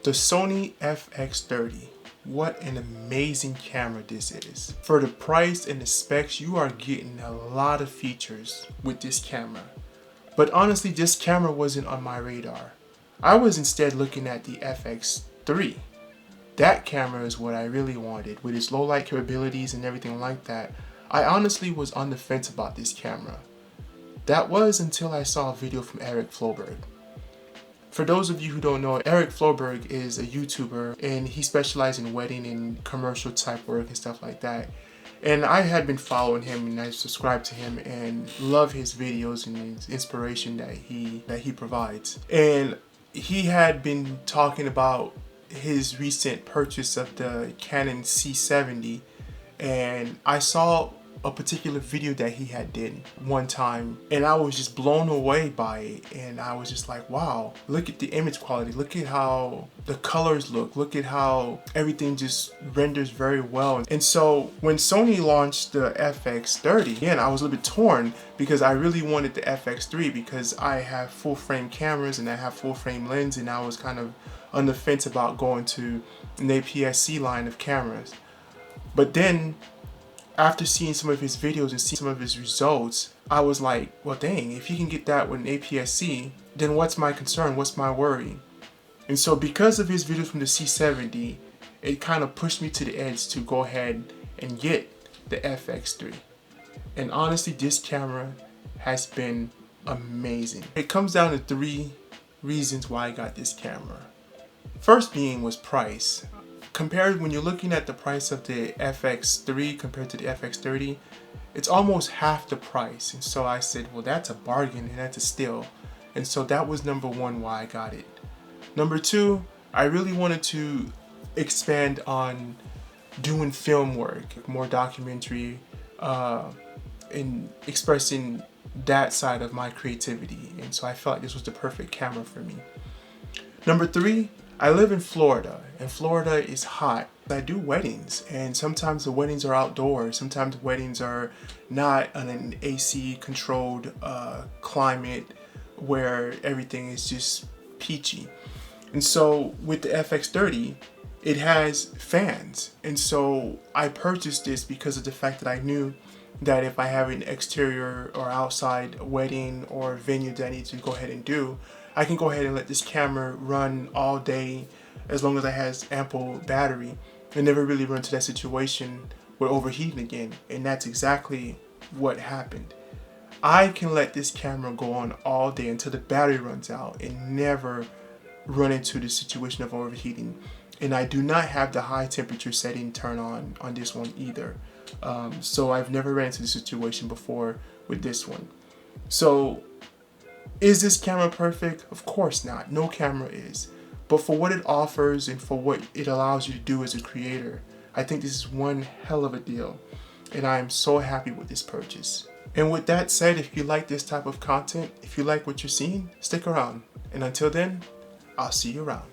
The Sony FX30. What an amazing camera this is. For the price and the specs, you are getting a lot of features with this camera. But honestly, this camera wasn't on my radar. I was instead looking at the FX3. That camera is what I really wanted. With its low light capabilities and everything like that, I honestly was on the fence about this camera. That was until I saw a video from Eric Floberg. For those of you who don't know, Eric Floberg is a YouTuber and he specializes in wedding and commercial type work and stuff like that. And I had been following him and I subscribed to him and love his videos and his inspiration that he provides. And he had been talking about his recent purchase of the Canon C70, and I saw a particular video that he had did one time and I was just blown away by it, and I was just like, wow, look at the image quality, look at how the colors look at how everything just renders very well. And so when Sony launched the FX30, again, I was a little bit torn because I really wanted the FX3 because I have full frame cameras and I have full frame lens, and I was kind of on the fence about going to an APS-C line of cameras. But then after seeing some of his videos and seeing some of his results, I was like, well dang, if he can get that with an APS-C, then what's my concern, what's my worry? And so because of his videos from the C70, it kind of pushed me to the edge to go ahead and get the FX3. And honestly, this camera has been amazing. It comes down to 3 reasons why I got this camera. First being was price. Compared, when you're looking at the price of the FX3 compared to the FX30, it's almost half the price. And so I said, well, that's a bargain and that's a steal. And so that was number 1 why I got it. Number 2, I really wanted to expand on doing film work, more documentary, and expressing that side of my creativity. And so I felt like this was the perfect camera for me. Number 3, I live in Florida, and Florida is hot. I do weddings, and sometimes the weddings are outdoors. Sometimes weddings are not on an AC controlled climate where everything is just peachy. And so with the FX30, it has fans. And so I purchased this because of the fact that I knew that if I have an exterior or outside wedding or venue that I need to go ahead and do, I can go ahead and let this camera run all day as long as it has ample battery and never really run into that situation with overheating again. And that's exactly what happened. I can let this camera go on all day until the battery runs out and never run into the situation of overheating. And I do not have the high temperature setting turned on this one either. So I've never ran into this situation before with this one. So is this camera perfect? Of course not. No camera is. But for what it offers and for what it allows you to do as a creator, I think this is one hell of a deal. And I am so happy with this purchase. And with that said, if you like this type of content, if you like what you're seeing, stick around. And until then, I'll see you around.